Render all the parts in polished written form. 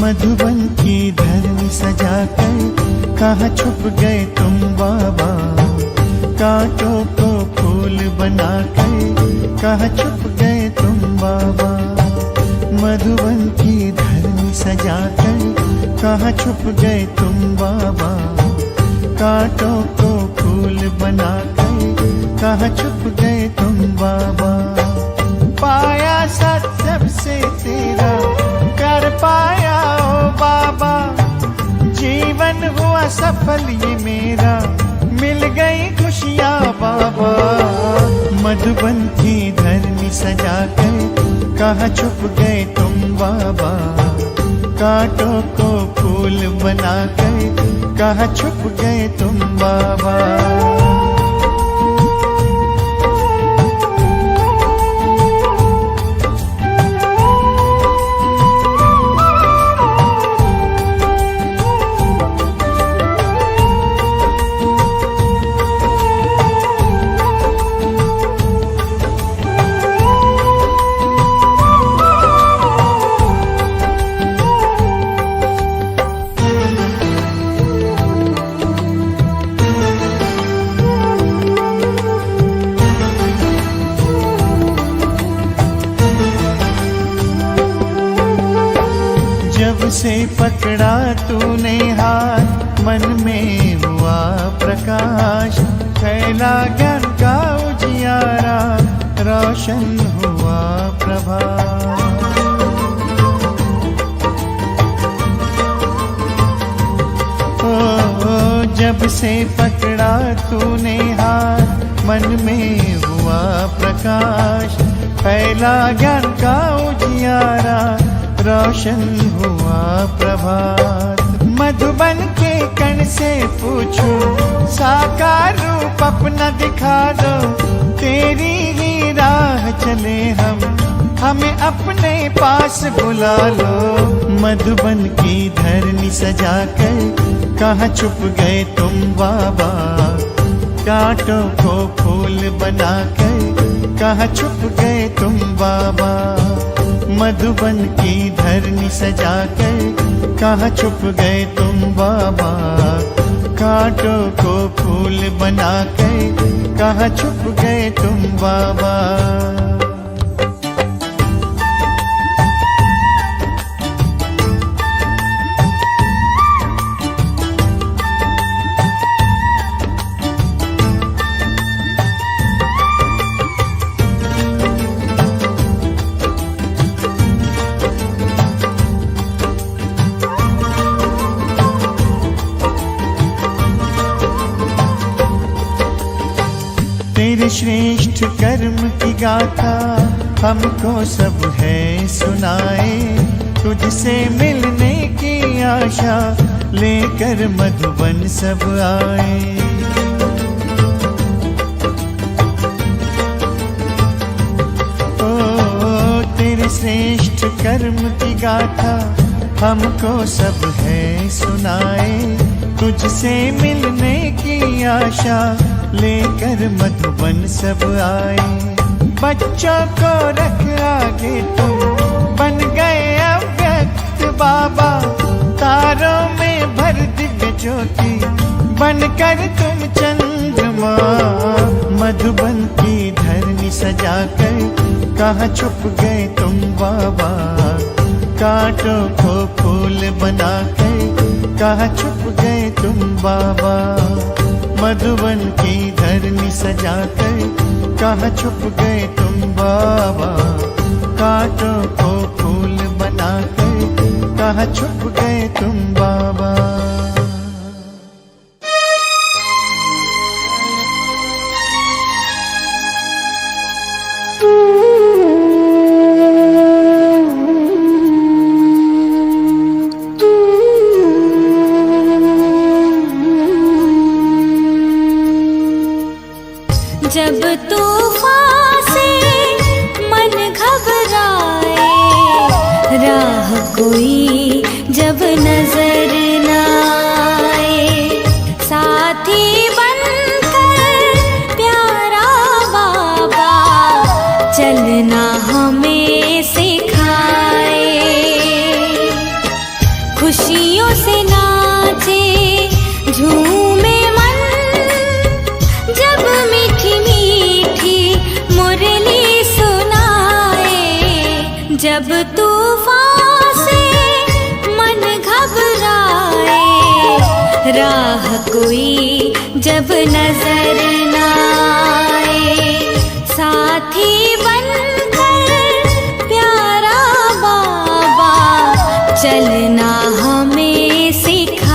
मधुबन की धरनी सजाकर कहाँ छुप गए तुम बाबा। कांटों को फूल बनाकर कहाँ छुप गए तुम बाबा। मधुबन की धरनी सजाकर कहाँ छुप गए तुम बाबा। कांटों को फूल बनाकर कहाँ छुप गए तुम बाबा। पाया सत्सब से तेरा कर पाया ओ बाबा। जीवन हुआ सफल ये मेरा, मिल गई खुशियाँ बाबा। मधुबन की धरनी सजाकर कहाँ छुप गए तुम बाबा। कांटों को फूल बनाकर कहाँ छुप गए तुम बाबा। जब से पकड़ा तूने हाथ मन में हुआ प्रकाश। फैला ज्ञान का उजियारा, रोशन हुआ प्रभात। ओ जब से पकड़ा तूने हाथ मन में हुआ प्रकाश। फैला ज्ञान का उजियारा, रोशन हुआ प्रभात। मधुबन के कण से पूछो, साकार रूप अपना दिखा दो। तेरी ही राह चले हम, हमें अपने पास बुला लो। मधुबन की धरनी सजाकर कहाँ छुप गए तुम बाबा। कांटों को फूल बनाकर कहाँ छुप गए तुम बाबा। मधुबन की धरनी सजाकर कहाँ छुप गए तुम बाबा। कांटों को फूल बनाकर कहाँ छुप गए तुम बाबा। तेरे श्रेष्ठ कर्म की गाथा हमको सब है सुनाए। तुझसे मिलने की आशा लेकर मधुबन सब आए। ओ तेरे श्रेष्ठ कर्म की गाथा हमको सब है सुनाए। तुझसे मिलने की आशा लेकर मधुबन सब आए। बच्चों को रख आगे तुम, बन गए अव्यक्त बाबा। तारों में भर दिव्य ज्योति, बनकर तुम चंद्रमा। मधुबन की धरनी सजाकर कहाँ छुप गए तुम बाबा। कांटों को फूल बनाकर कहाँ छुप गए तुम बाबा। मधुबन की धरनी सजाकर कहाँ छुप गए तुम बाबा। कांटों को फूल बनाकर कहाँ छुप गए तुम बाबा। जब तूफान से मन घबराए, राह कोई जब नजर न आए, साथी बनकर प्यारा बाबा चलना हमें सिखाए। जब तूफान से मन घबराए, राह कोई जब नजर न आए, साथी बनकर प्यारा बाबा चलना हमें सिखाए।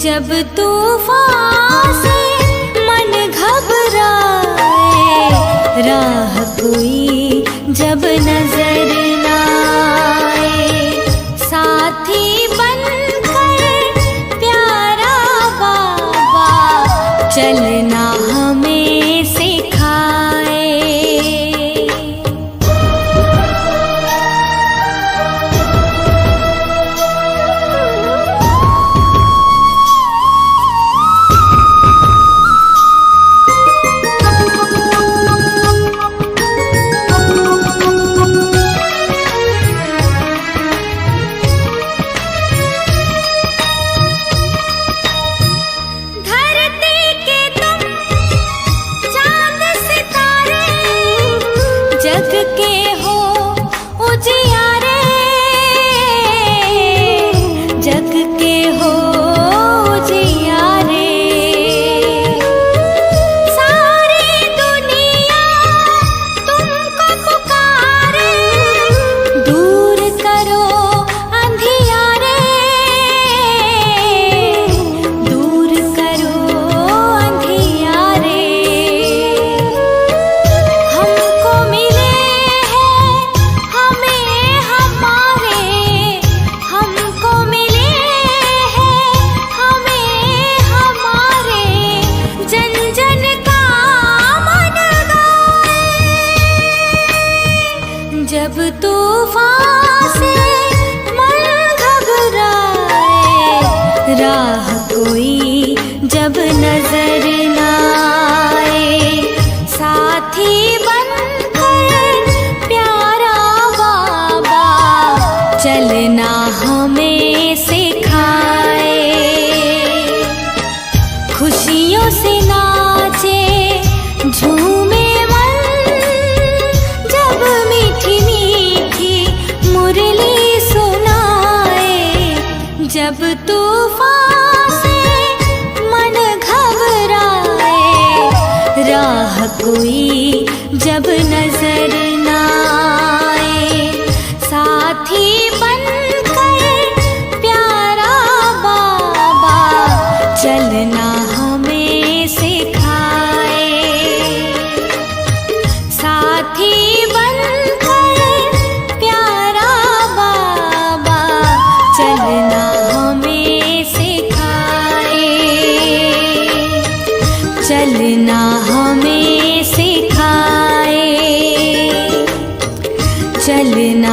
जब तूफान से मन घबराए, राह कोई जब नजर न आए, साथी बनकर प्यारा बाबा चलना हमें सिखाए। जग के हो उजियारे, जग के हो उजियारे, सारी दुनिया तुमको पुकारे, दूर करो अंधियारे, दूर करो अंधियारे। हमको मिले जब तूफान से मन घबराए, राह कोई जब नजर न आए, साथी बनकर प्यारा बाबा चलना हमें सिखाए। खुशियों से नाचे झूमे जब तूफान से मन घबराए, राह कोई जब नजर न आए, साथी बनकर प्यारा बाबा चलना हमें सिखाए। साथी बनकर प्यारा बाबा चलना चलना हमें सिखाए, चलना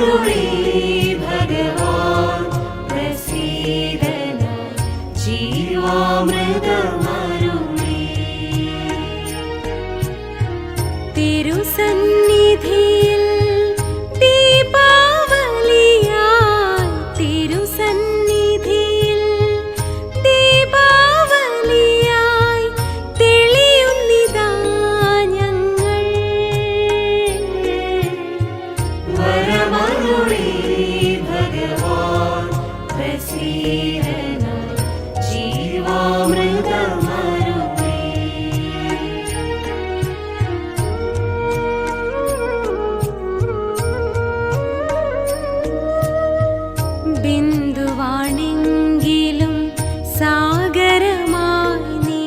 വരമരുളി ഭഗവാൻ പ്രസീദനായി ജീവാമൃതമരുളി തിരുസന്നിധിയിൽ ദീപാവലിയായി തിരുസന്നിധിയിൽ ദീപാവലിയായി തെളിയുന്നിതാ ഞങ്ങൾ വരമരുളി ഭഗവാൻ പ്രസീദനായി ജീവാമൃതമരുളി ബിന്ദുവാണെങ്കിലും സാഗരമായി നീ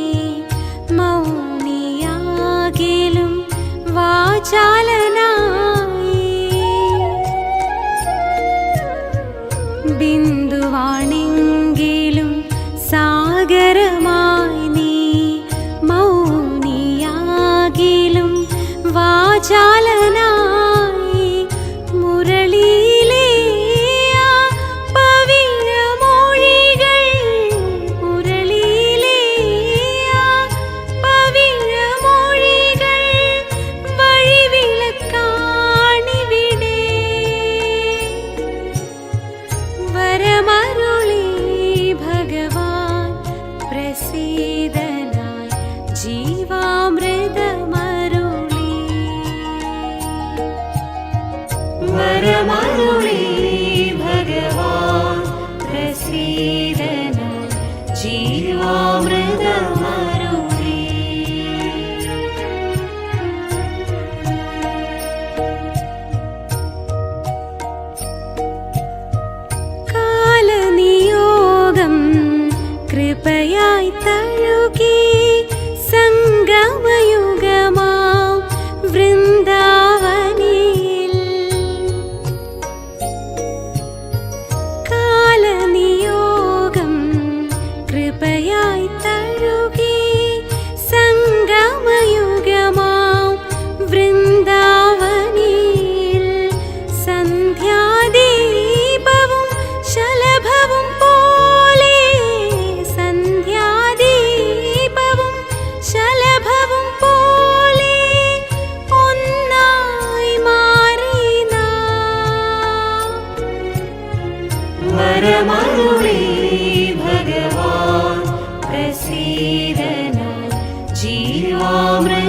മൗനിയാകിലും വാചാലനായി ബിന്ദുവാണെങ്കിലും സാഗരമായി നീ മൗനിയാകിലും വാചാലനായി മുരളിയിലെ ആ പവിഴമൊഴികൾ മുരളിയിലെ ആ പവിഴമൊഴികൾ വഴിവിളക്കാണിവിടെ വരമരുളി ഭഗവാൻ പ്രസീദനായി ജീവാമൃതമരുളി വരമരുളി ഭഗവാൻ പ്രസീദനായി ജീവാമൃതമരുളി കാലനിയോഗം കൃപയായി തഴുകി സംഗമയുഗമാം വൃന്ദാവനിൽ കാലനിയോഗം കൃപയായി തഴുകി സംഗമയുഗമാം വൃന്ദാവനിൽ സന്ധ്യാദീപവും ശലഭവും പോലെ സന്ധ്യാദീപവും ശലഭവും പോലെ ഒന്നായി മാറി നാം വരമരുളി ഭഗവാൻ പ്രസീദനായി ജീവാമൃതമരുളി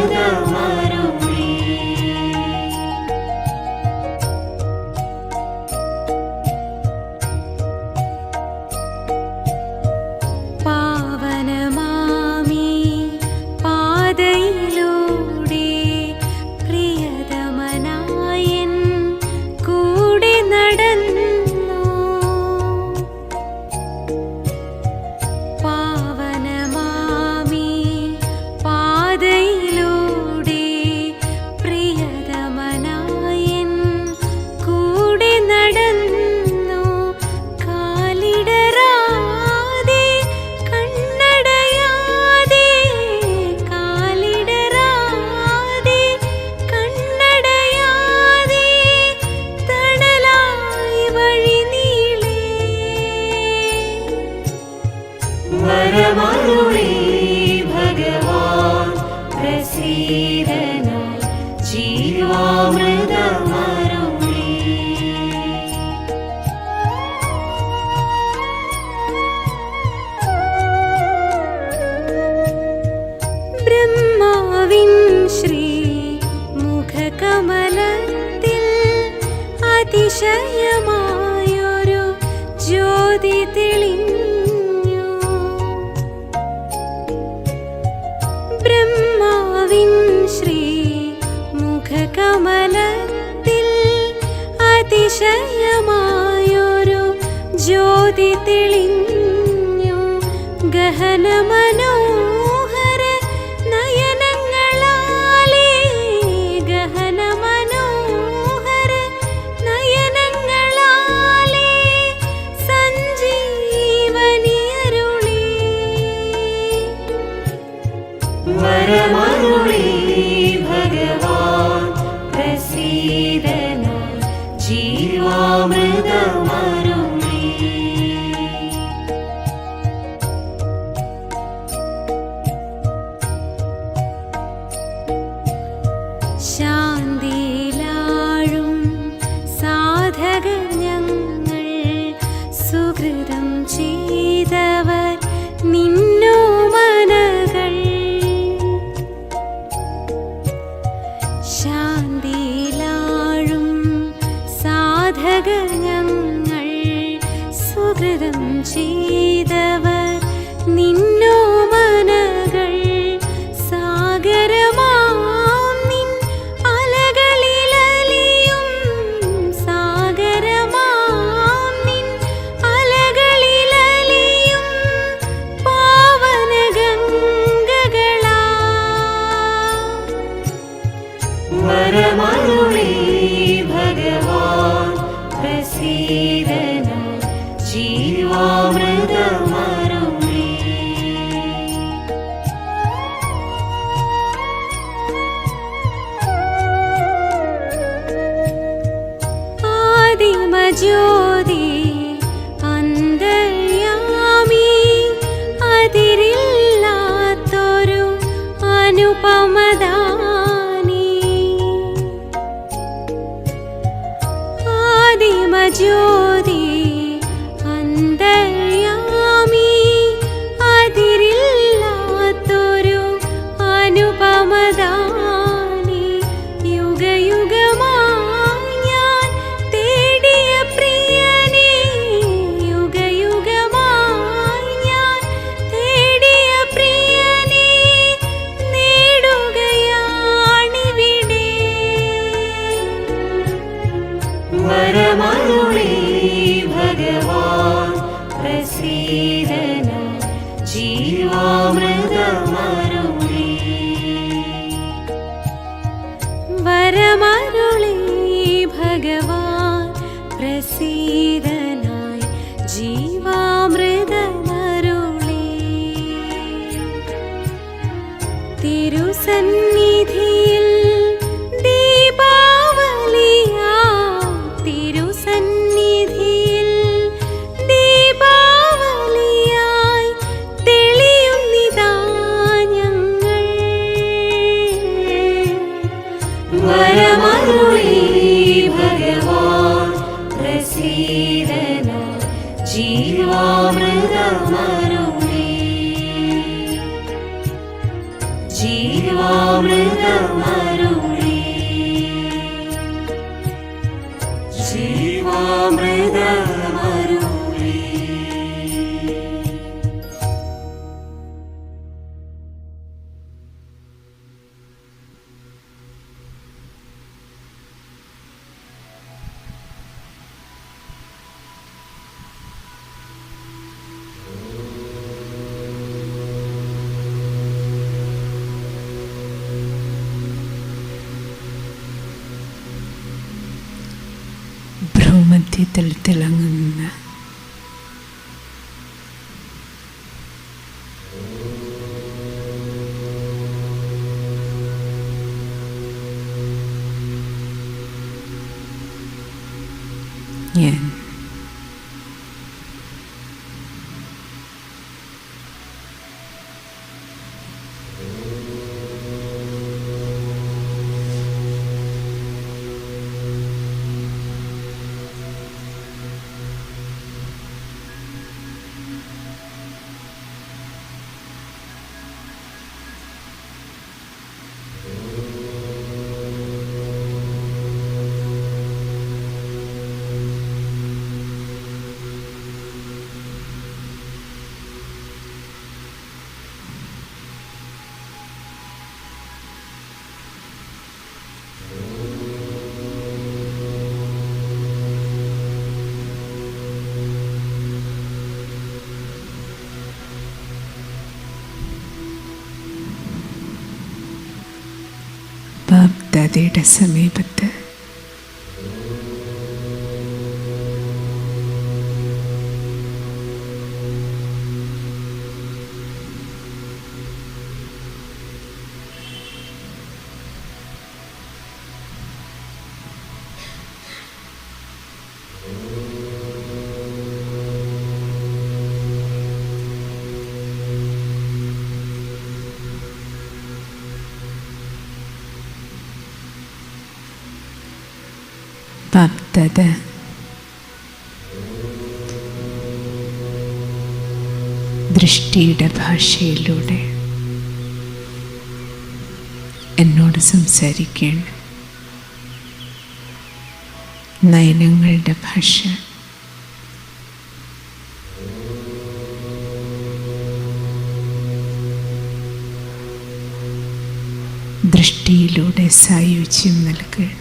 പാവനമാമി പാതയിലൂടെ പ്രിയതമനായൻ കൂടെ നടന്നു പാവനമാമി പാതയിലൂടെ പ്രിയതമനായൻ കൂടെ നടന്നു കാലിടറാതെ കണ്ണടയാതെ കാലിടറാതെ കണ്ണടയാതെ തണലായി വഴി നീളേ വരമരുളി ഭഗവാൻ പ്രസീദനായി ജീവാമൃതമരുളി ബ്രഹ്മാവിൻ ശ്രീ മുഖകമലത്തിൽ അതിശയമായൊരു ജ്യോതി തെളിഞ്ഞു ബ്രഹ്മാവിൻ ശ്രീ മുഖകമലത്തിൽ അതിശയമായൊരു ജ്യോതി തെളിഞ്ഞു ഗഹന മനോഹര നയനങ്ങളാലേ ഗഹന മനോഹര നയനങ്ങളാലേ സഞ്ജീവനിയരുളി വരമരുളി ഭഗവാൻ പ്രസീദനായി ജീവാ ജ്യോതി അന്തര്യാമി അതിരില്ലാത്തൊരു അനുപമദാനി ആദിമജ്യോതി അന്തര്യാമി അതിരില്ലാത്തൊരു അനുപമദാനി യുഗയുഗമായി ഞാൻ തേടിയ പ്രിയനേ യുഗയുഗമായി ഞാൻ തേടിയ പ്രിയനേ നേടുകയാണിവിടെ വരമരുളി ഭഗവാൻ പ്രസീദന ജീവാമൃതമരുളി വരമരുളി ഭഗവാൻ പ്രസീദനായി ജീവാമൃതമരുളി തിരുസന്നിധിയിൽ ദീപാവലിയാ തിരുസന്നിധിയിൽ ദീപാവലിയായി തെളിയുന്നിതാ ഞങ്ങൾ വരമരുളി ഭഗവാൻ പ്രസീദന ജീവാമൃതമരുളി ജീവാമൃതമരുളി ജീവാമൃതമരുളി. ഭ്രൂമധ്യത്തിൽ തിളങ്ങുന്ന ഞാൻ ബാപ്ദാദയുടെ സമീപത്ത് ബാപ്ദാദ ദൃഷ്ടിയുടെ ഭാഷയിലൂടെ എന്നോട് സംസാരിക്കുകയാണ്. നയനങ്ങളുടെ ഭാഷ ദൃഷ്ടിയിലൂടെ സായുജ്യം നൽകുകയാണ്.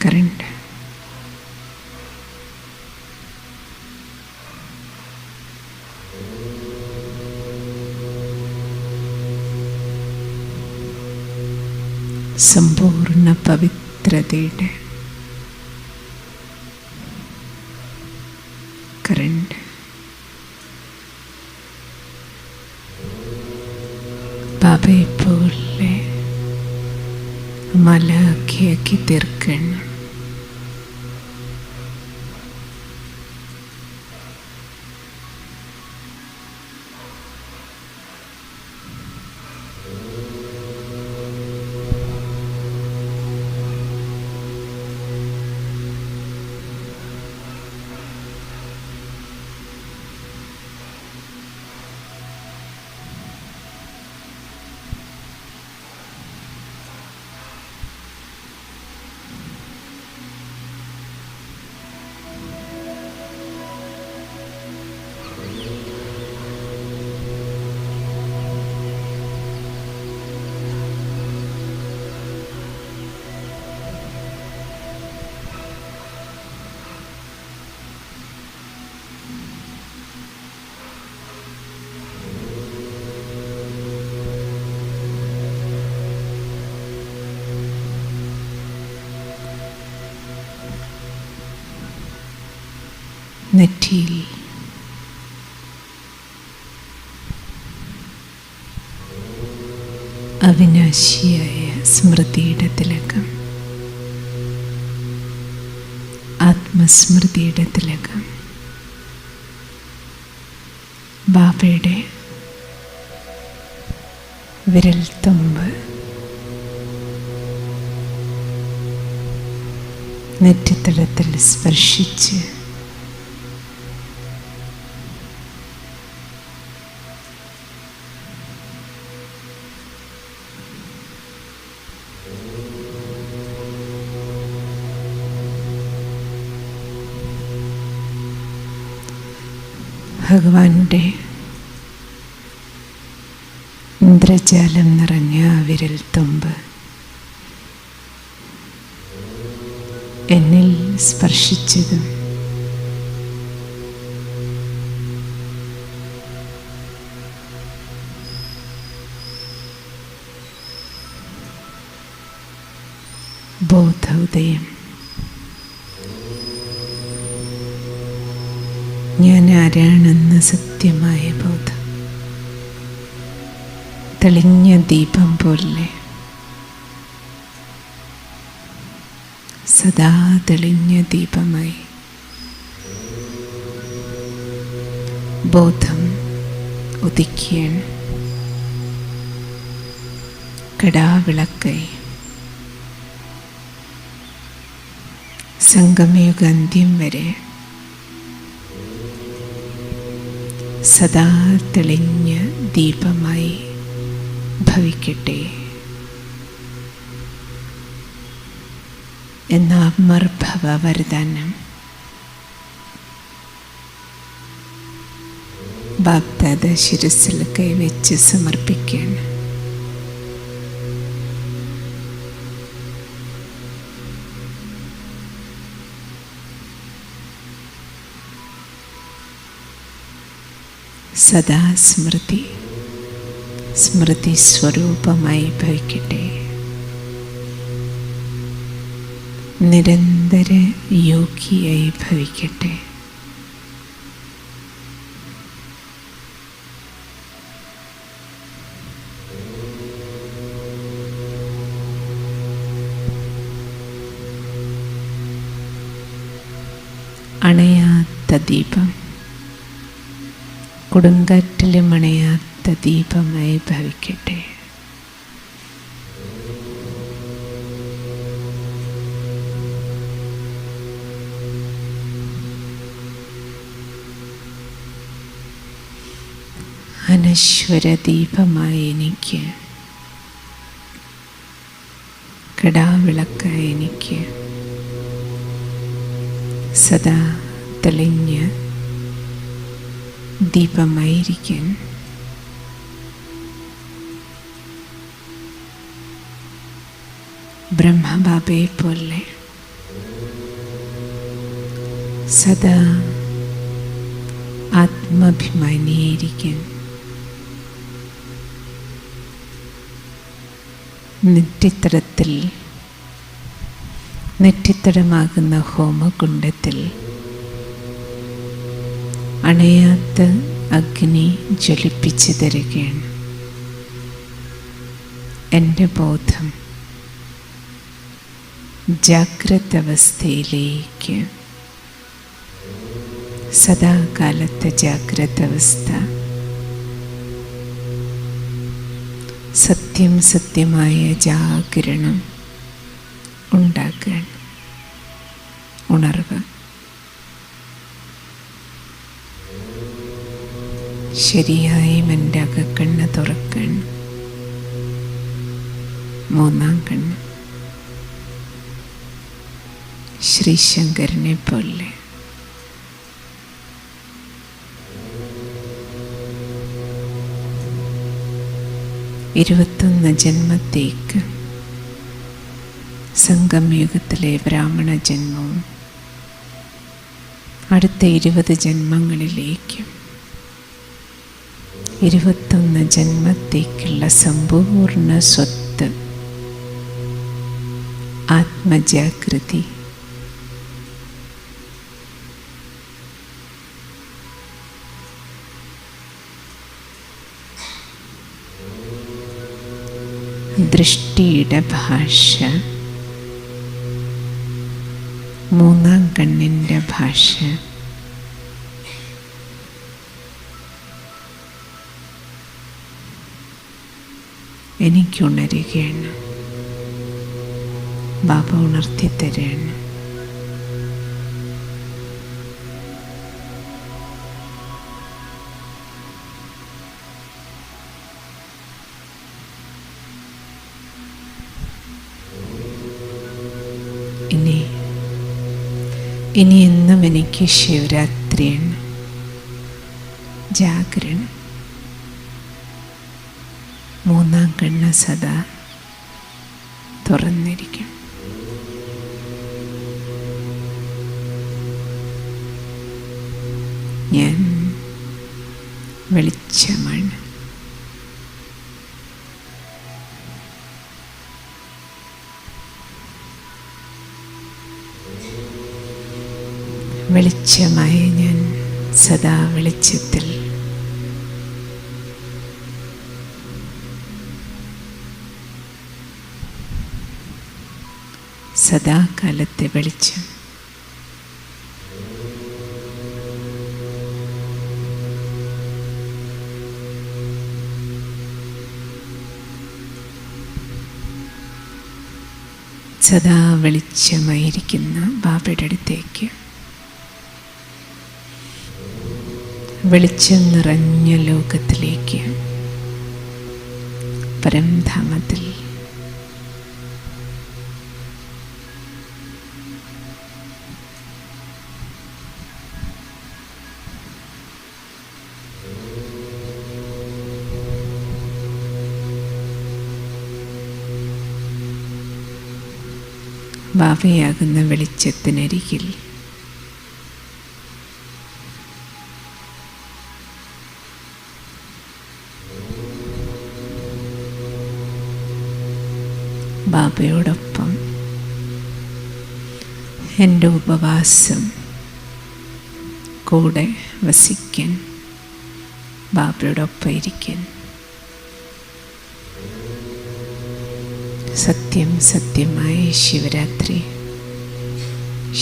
കറണ്ട് സമ്പൂർണ്ണ പവിത്രതയുടെ കറണ്ട് ബാബയെപ്പോലെ മലാഖിയാക്കി തീർക്കണം. നെറ്റിയിൽ അവിനാശിയായ സ്മൃതിയുടെ തിലകം, ആത്മസ്മൃതിയുടെ തിലകം, ബാബയുടെ വിരൽത്തുമ്പ് നെറ്റിത്തടത്തിൽ സ്പർശിച്ച് ഭഗവാന്റെ ഇന്ദ്രജാലം നിറഞ്ഞ ആ വിരൽത്തുമ്പ് എന്നിൽ സ്പർശിച്ചതും ബോധോദയം. ഞാൻ ആരാണെന്ന് സത്യമായ ബോധം, തെളിഞ്ഞ ദീപം പോലെ സദാ തെളിഞ്ഞ ദീപമായി ബോധം ഉദിക്കുകയാണ്. കടാവിളക്കായി സംഗമയുഗാന്ത്യം വരെ സദാ തെളിഞ്ഞ ദീപമായി ഭവിക്കട്ടെ എന്ന അമർഭവ വരദാനം ബാപ്ദാദ ശിരസിൽ കൈവച്ച് സമർപ്പിക്കുകയാണ്. സദാ സ്മൃതി, സ്മൃതി സ്വരൂപമായി ഭവിക്കട്ടെ. നിരന്തര യോഗിയായി ഭവിക്കട്ടെ. അണയാത്ത ദീപം, കൊടുങ്കാറ്റിലും അണയാത്ത ദീപമായി ഭവിക്കട്ടെ. അനശ്വര ദീപമായി എനിക്ക്, കടാവിളക്കായി എനിക്ക് സദാ തെളിഞ്ഞ ദീപമായിരിക്കാൻ ബ്രഹ്മബാബയെ പോലെ സദാ ആത്മാഭിമാനിയായിരിക്കാൻ നെറ്റിത്തടമാകുന്ന ഹോമകുണ്ഡത്തിൽ അണയാത്ത അഗ്നി ജ്വലിപ്പിച്ചു തരികയാണ്. എൻ്റെ ബോധം ജാഗ്രത അവസ്ഥയിലേക്ക്, സദാകാലത്തെ ജാഗ്രത അവസ്ഥ, സത്യം സത്യമായ ജാഗരണം ഉണ്ടാക്കാൻ ഉണർവ്. ശരിയായും എൻ്റെ അകക്കണ്ണ് തുറക്കാൻ മൂന്നാം കണ്ണ് ശ്രീശങ്കരനെ പോലെ ഇരുപത്തൊന്ന് ജന്മത്തേക്ക് സംഗമയുഗത്തിലെ ബ്രാഹ്മണ ജന്മവും അടുത്ത 20 ജന്മങ്ങളിലേക്കും 21 ജന്മത്തേക്കുള്ള സമ്പൂർണ്ണ സ്വത്ത് ആത്മജാഗൃതി ദൃഷ്ടിയുടെ ഭാഷ, മൂന്നാം കണ്ണിൻ്റെ ഭാഷ, എനിക്കുണരുകയാണ്. ബാബ ഉണർത്തിത്തരാണ്. ഇനി എന്നും എനിക്ക് ശിവരാത്രിയാണ്, ജാഗരണം. മൂന്നാം കണ്ണ് സദാ തുറന്നിരിക്കും. ഞാൻ വെളിച്ചമാണ്. വെളിച്ചമായ ഞാൻ സദാ വെളിച്ചത്തിൽ. സദാകാലത്തെ വെളിച്ചം. സദാ വെളിച്ചമായിരിക്കുന്ന ബാബയുടെ അടുത്തേക്ക്, വെളിച്ചം നിറഞ്ഞ ലോകത്തിലേക്ക്, പരംധാമത്തിൽ ബാബയാകുന്ന വെളിച്ചത്തിനരികിൽ ബാബയോടൊപ്പം എൻ്റെ ഉപവാസം കൂടെ വസിക്കാൻ, ബാബയോടൊപ്പം ഇരിക്കാൻ. സത്യം സത്യമായ ശിവരാത്രി,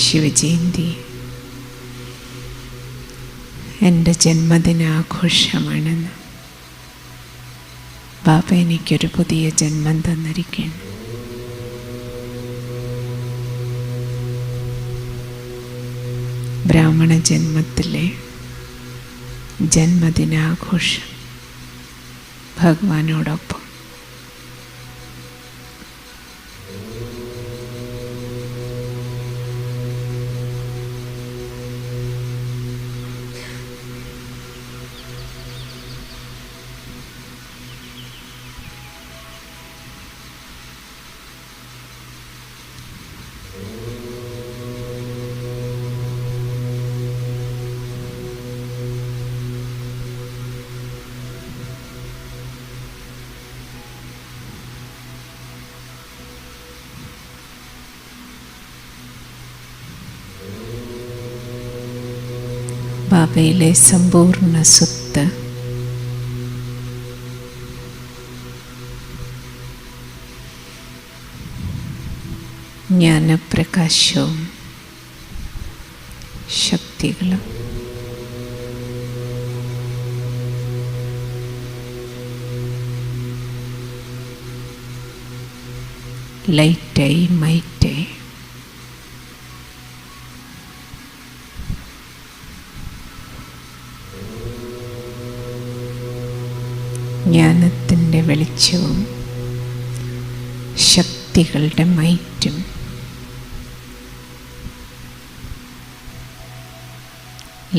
ശിവജയന്തി എൻ്റെ ജന്മദിനാഘോഷമാണെന്ന് ബാബ എനിക്കൊരു പുതിയ ജന്മം തന്നിരിക്കുകയാണ്. ബ്രാഹ്മണ ജന്മത്തിലെ ജന്മദിനാഘോഷം ഭഗവാനോടൊപ്പം. ബാബയിലെ സമ്പൂർണ്ണ സ്വത്ത് ജ്ഞാനപ്രകാശവും ശക്തികളും ലൈറ്റായി മൈറ്റായി ജ്ഞാനത്തിൻ്റെ വെളിച്ചവും ശക്തികളുടെ മൈറ്റും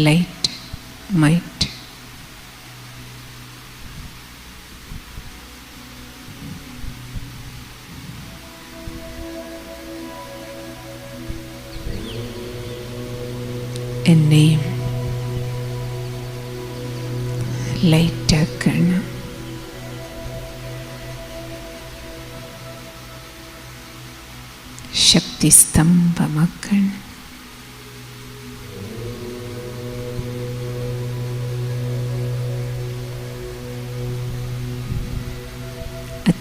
ലൈറ്റ് മൈറ്റ് എന്നെയും ലൈറ്റാക്കാണ്. ശക്തിസ്തംഭമാക്കാൻ.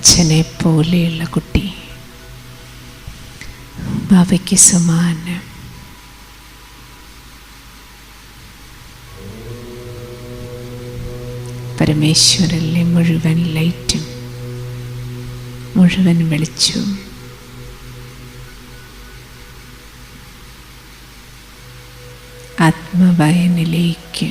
അച്ഛനെ പോലെയുള്ള കുട്ടി, ബാബയ്ക്ക് സമാനം. പരമേശ്വരനിലെ മുഴുവൻ ലൈറ്റും മുഴുവൻ വെളിച്ചവും ആത്മവയനിലേക്ക്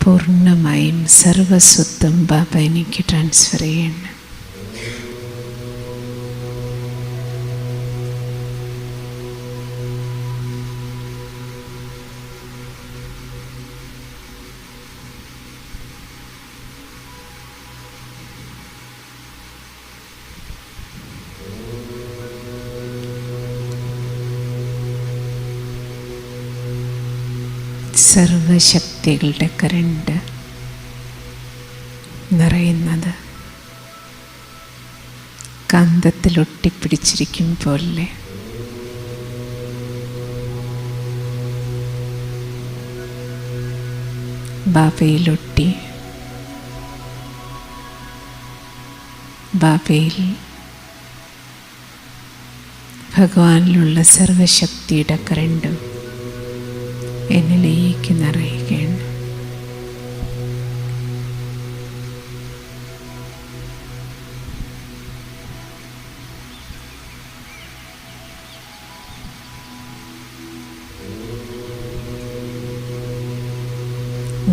പൂർണ്ണമായും സർവസ്വത്വം ബാബ എനിക്ക് ട്രാൻസ്ഫർ ചെയ്യണം. സർവശക്തികളുടെ കരണ്ട് നിറയുന്നത് കാന്തത്തിൽ ഒട്ടിപ്പിടിച്ചിരിക്കും പോലെ ബാബയിലൊട്ടി ബാബയിൽ ഭഗവാനിലുള്ള സർവശക്തിയുടെ കരണ്ടും എന്നിലേക്ക് നിറയുകയാണ്.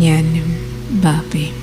ഞാനും ബാബയും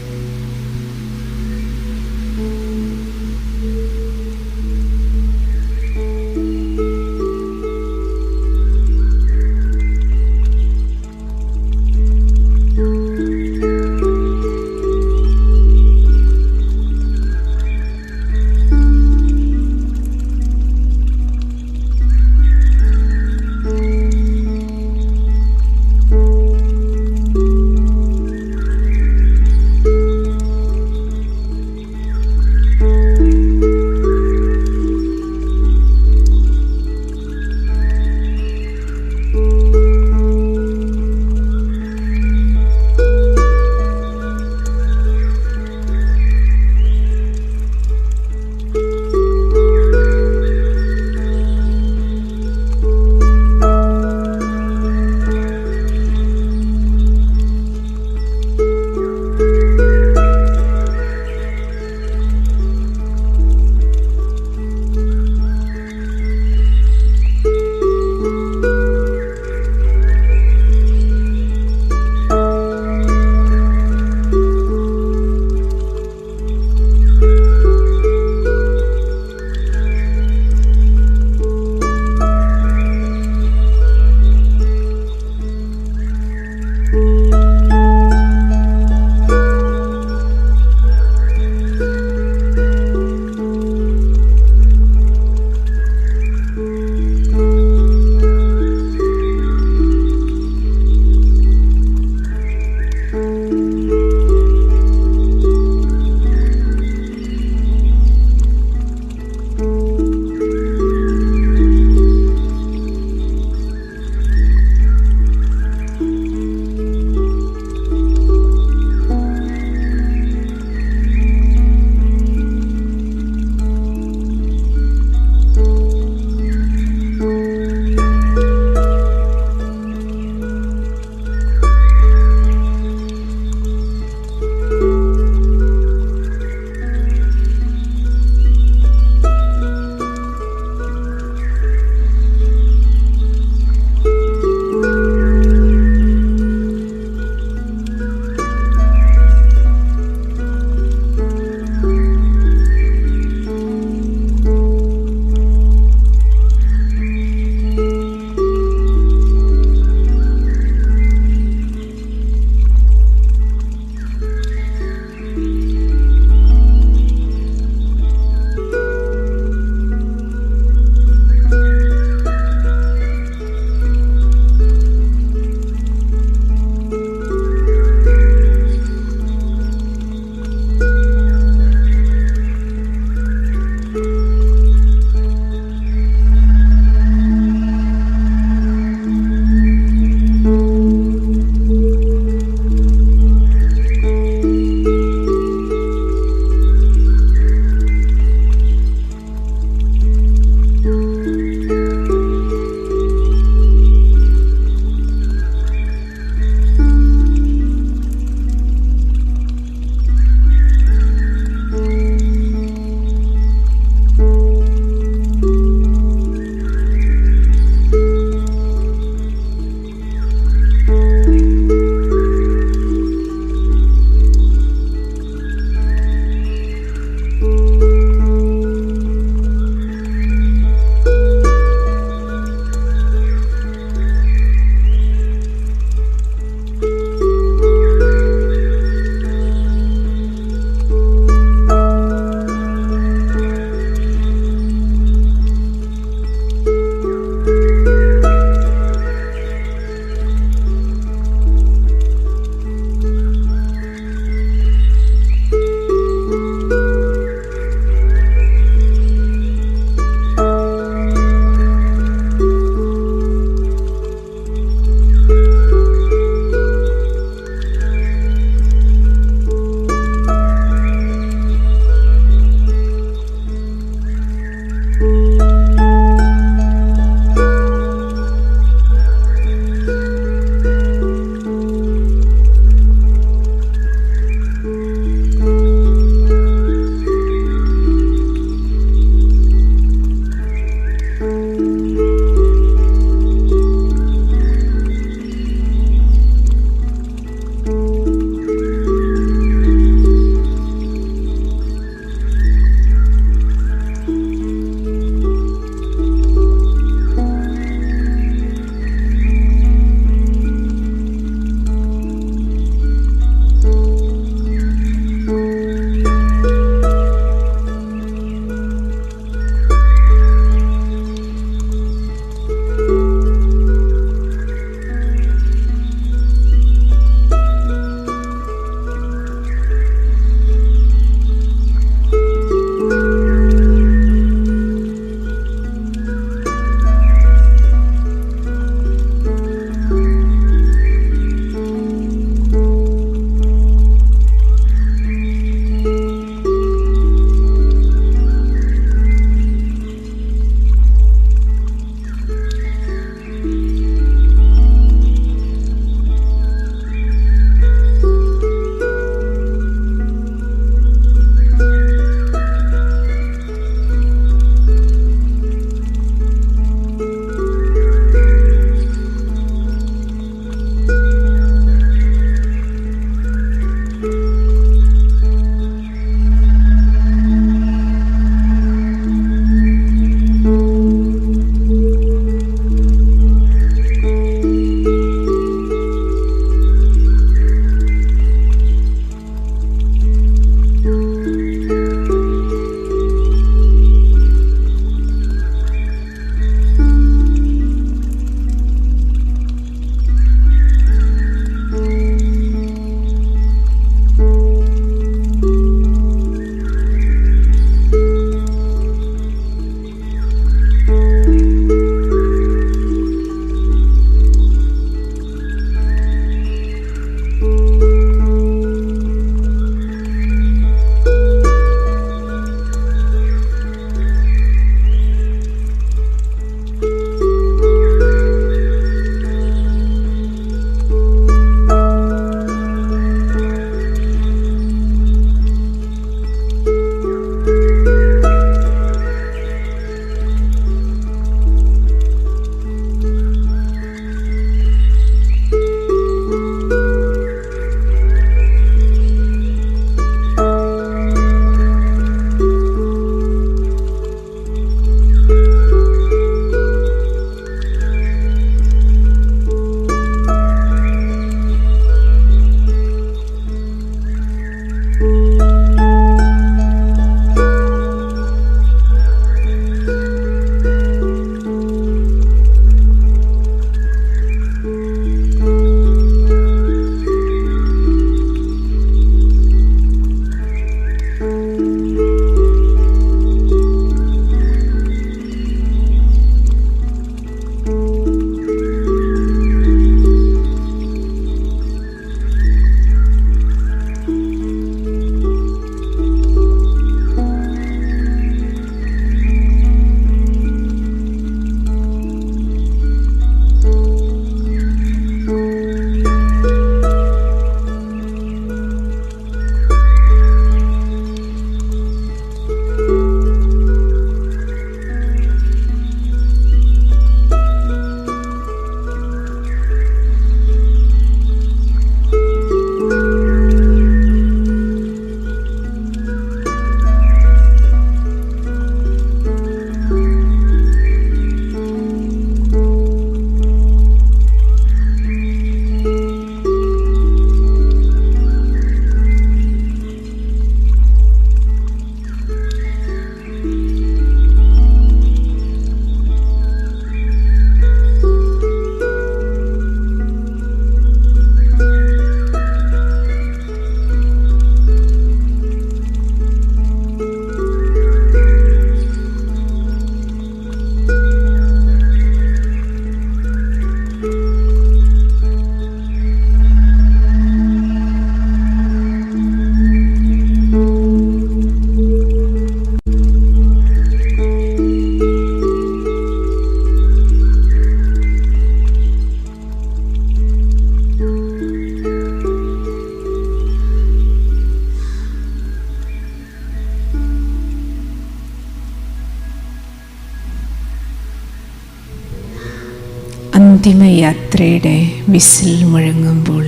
അന്തിമയാത്രയുടെ വിസിൽ മുഴങ്ങുമ്പോൾ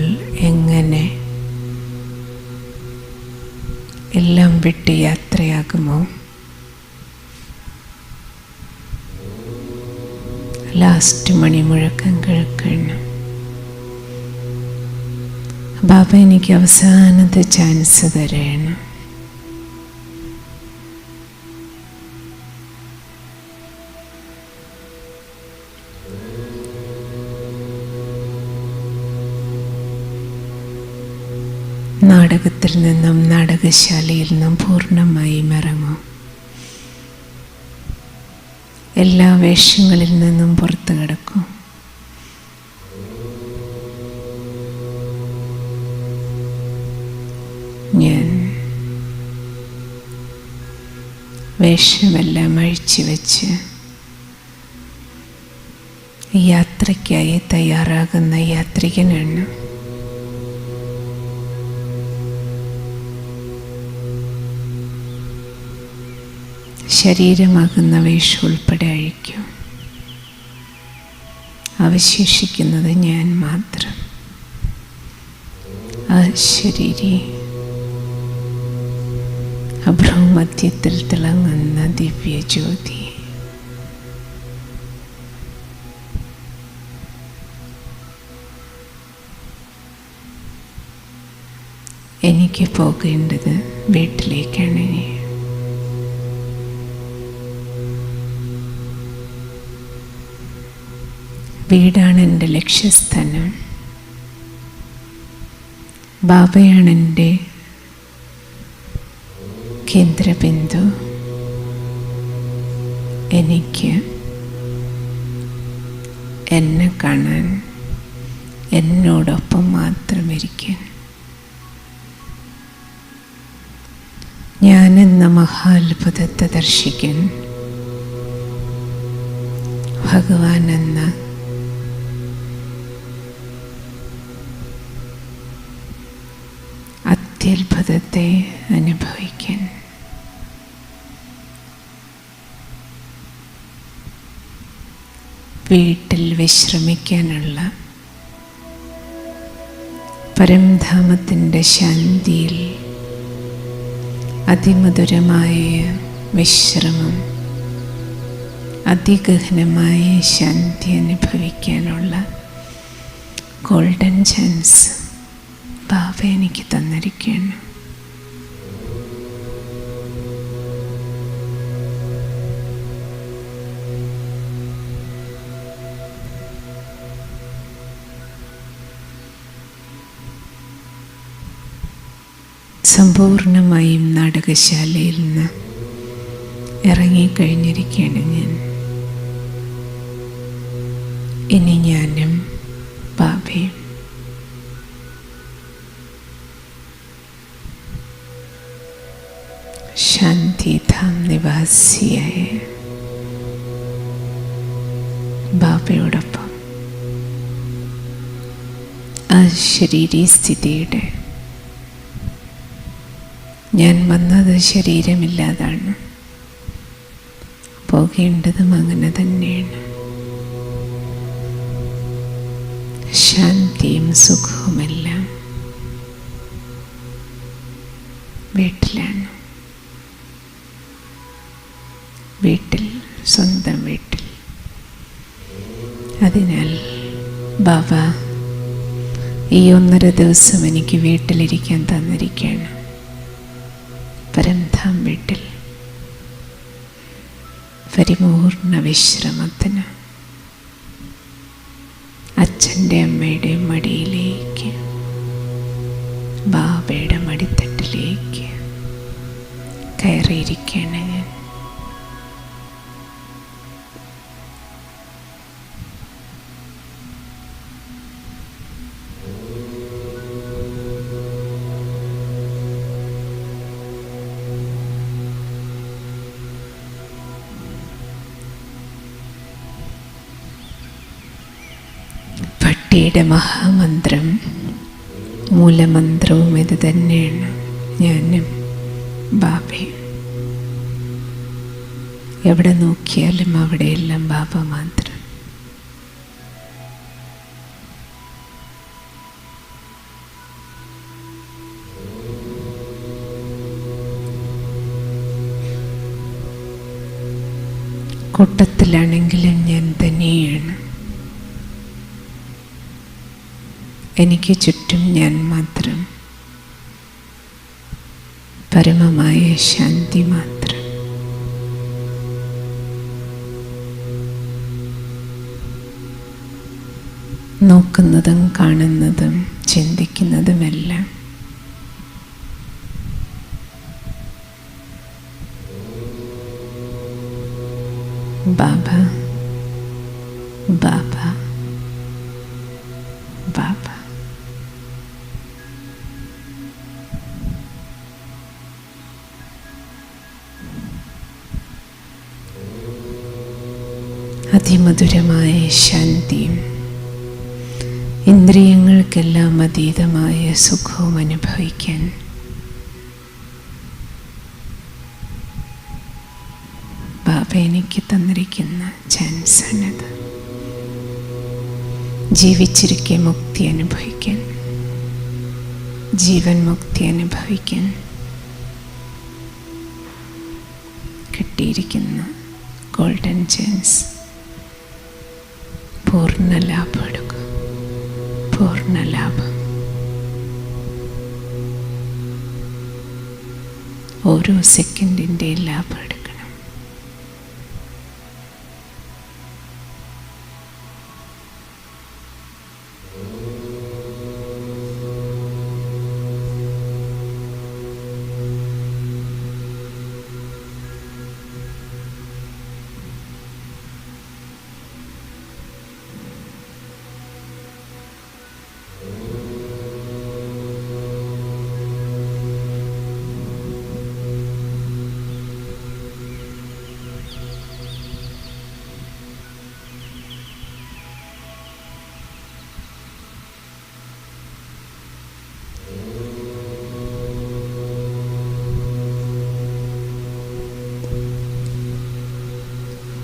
എങ്ങനെ എല്ലാം വിട്ട് യാത്രയാകുമോ? ലാസ്റ്റ് മണിമുഴക്കം കേൾക്കണം. ബാബ എനിക്ക് അവസാനത്തെ ചാൻസ് തരണം. നാടകത്തിൽ നിന്നും നാടകശാലയിൽ നിന്നും പൂർണ്ണമായും ഇറങ്ങും. എല്ലാ വേഷങ്ങളിൽ നിന്നും പുറത്തു കിടക്കും. ഞാൻ വേഷമെല്ലാം അഴിച്ചു വെച്ച് യാത്രയ്ക്കായി തയ്യാറാകുന്ന യാത്രികനാണ്. ശരീരമാകുന്ന വേഷം ഉൾപ്പെടെ അഴിക്കും. അവശേഷിക്കുന്നത് ഞാൻ മാത്രം, ആ ശരീരി, അഭ്രമധ്യത്തിൽ തിളങ്ങുന്ന ദിവ്യജ്യോതി. എനിക്ക് പോകേണ്ടത് വീട്ടിലേക്കാണ്. വീടാണ് എൻ്റെ ലക്ഷ്യസ്ഥാനം. ബാബയാണ് എൻ്റെ കേന്ദ്രബിന്ദു. എനിക്ക് എന്നെ കാണാൻ, എന്നോടൊപ്പം മാത്രം ഇരിക്കാൻ, ഞാനെന്ന മഹാത്ഭുതത്തെ ദർശിക്കാൻ, ഭഗവാൻ എന്ന അത്യത്ഭുതത്തെ അനുഭവിക്കാൻ, വീട്ടിൽ വിശ്രമിക്കാനുള്ള പരംധാമത്തിൻ്റെ ശാന്തിയിൽ അതിമധുരമായ വിശ്രമം, അതിഗഹനമായ ശാന്തി അനുഭവിക്കാനുള്ള ഗോൾഡൻ ചാൻസ് ബാബ എനിക്ക് തന്നിരിക്കുകയാണ്. സമ്പൂർണമായും നാടകശാലയിൽ നിന്ന് ഇറങ്ങിക്കഴിഞ്ഞിരിക്കുകയാണ് ഞാൻ. ഇനി ഞാനും ബാബയും ശാന്തിധാം നിവാസിയായ ബാബയോടൊപ്പം ആ ശരീരീ സ്ഥിതിയുടെ, ഞാൻ വന്നത് ശരീരമില്ലാതാണ്, പോകേണ്ടതും അങ്ങനെ തന്നെയാണ്. ശാന്തിയും സുഖവുമെല്ലാം വീട്ടിലാണ്. വീട്ടിൽ, സ്വന്തം വീട്ടിൽ. അതിനാൽ ബാബ ഈ 1.5 ദിവസം എനിക്ക് വീട്ടിലിരിക്കാൻ തന്നിരിക്കുകയാണ്. പരംധാം വീട്ടിൽ പരിപൂർണ വിശ്രമത്തിന് അച്ഛൻ്റെ അമ്മയുടെയും മടിയിലേക്ക്, ബാബയുടെ മടിത്തട്ടിലേക്ക് കയറിയിരിക്കുകയാണ് ഞാൻ. ഭക്തിയുടെ മഹാമന്ത്രം, മൂലമന്ത്രവും ഇത് തന്നെയാണ്. ഞാനും ബാബയും. എവിടെ നോക്കിയാലും അവിടെയെല്ലാം ബാബ മാത്രം. കൂട്ടത്തിലാണെങ്കിലും ഞാൻ തന്നെയാണ്. എനിക്ക് ചുറ്റും ഞാൻ മാത്രം, പരമമായ ശാന്തി മാത്രം. നോക്കുന്നതും കാണുന്നതും ചിന്തിക്കുന്നതുമെല്ലാം ബാബ ബാബ ബാബ. അതിമധുരമായ ശാന്തിയും ഇന്ദ്രിയങ്ങൾക്കെല്ലാം അതീതമായ സുഖവും അനുഭവിക്കാൻ ബാബ എനിക്ക് തന്നിരിക്കുന്ന ചാൻസാണത്. ജീവിച്ചിരിക്കെ മുക്തി അനുഭവിക്കാൻ, ജീവൻ മുക്തി അനുഭവിക്കാൻ കിട്ടിയിരിക്കുന്ന ഗോൾഡൻ ചാൻസ്. പൂർണ്ണ ലാഭം എടുക്കുക, പൂർണ്ണ ലാഭം. ഓരോ സെക്കൻഡിൻ്റെ ലാഭം എടുക്കണം.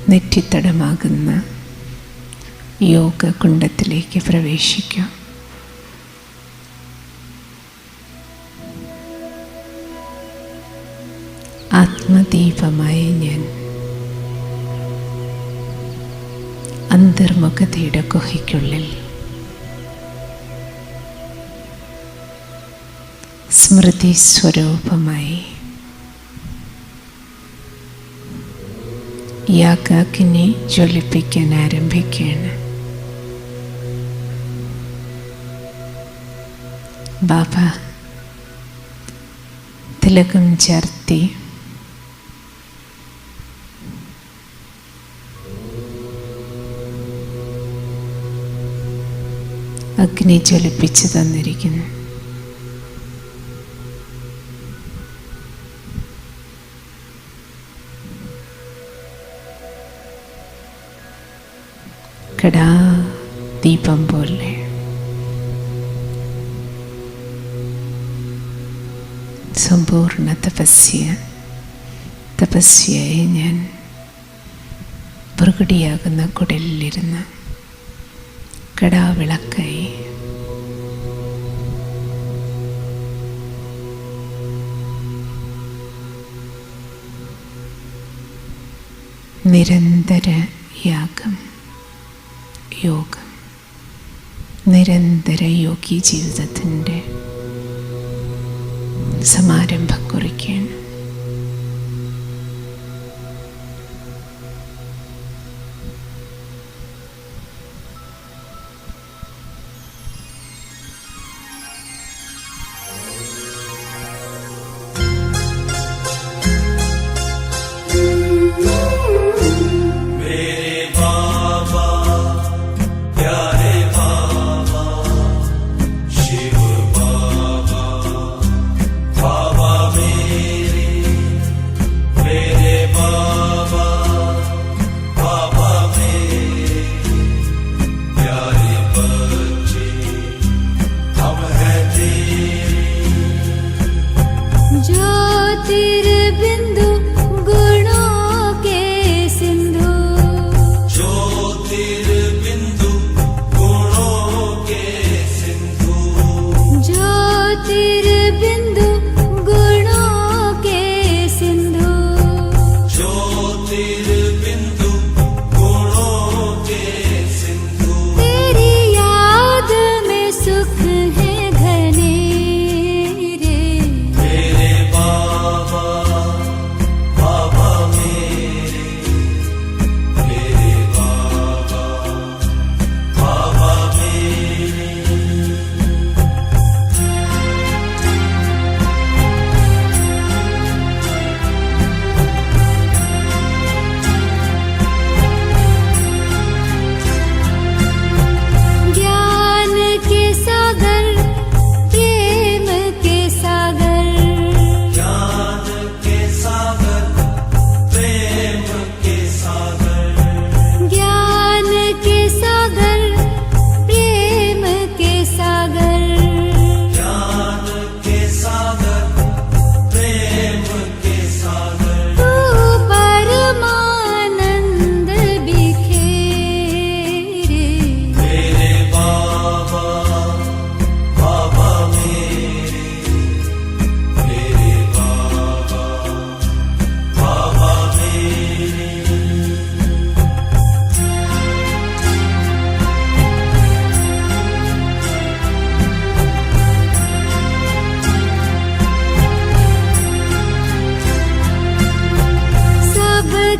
നെറ്റിത്തടമാകുന്ന യോഗകുണ്ഡത്തിലേക്ക് പ്രവേശിക്കാം. ആത്മദീപമായ ഞാൻ അന്തർമുഖതയുടെ ഗുഹയ്ക്കുള്ളിൽ സ്മൃതി സ്വരൂപമായി യാഗാഗ്നി ജ്വലിപ്പിക്കാൻ ആരംഭിക്കുകയാണ്. ബാബ തിലകം ചാർത്തി അഗ്നി ജ്വലിപ്പിച്ച് തന്നിരിക്കുന്നു. കടാ ദീപം പോലെ സമ്പൂർണ്ണ തപസ്യയായി ഞാൻ പ്രകടിയാകുന്ന കുടലിലിരുന്ന് കടാവിളക്കായി നിരന്തര യാഗം, യോഗം, നിരന്തര യോഗി ജീവിതത്തിൻ്റെ സമാരംഭം കുറിക്കുകയാണ്. Shiva Baba, Baba Meri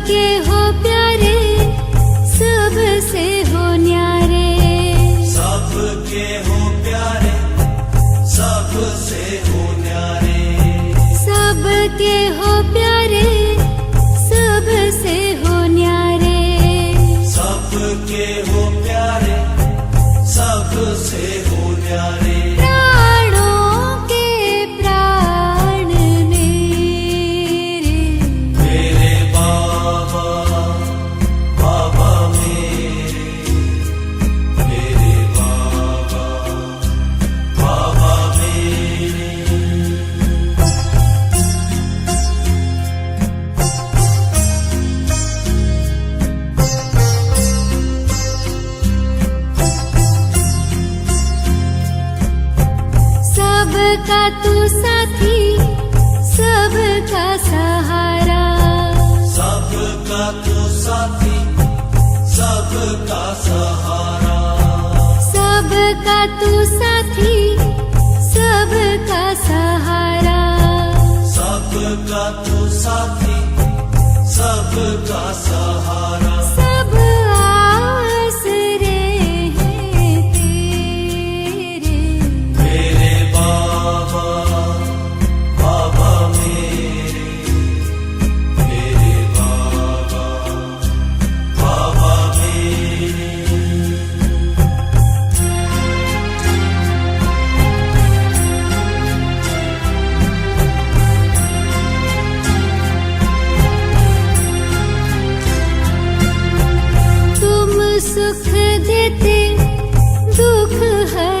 सबके हो प्यारे सबसे हो न्यारे सबके हो प्यारे सबसे हो न्यारे सबके हो प्यारे सबसे हो न्यारे सबके हो प्यारे सबसे हो न्यारे प्राणों के प्राण मेरे मेरे बाबा बाबा मेरे बाबा बाबा मेरे सबका तू साथी सबका सहारा सबका तू साथी सबका सहारा सबका तू साथी सबका सहारा सबका तू साथी सबका सहारा सब आसरे हैं तेरे मेरे बाबा बाबा मेरे बाबा बाबा मेरे तुम सुख देते दुख है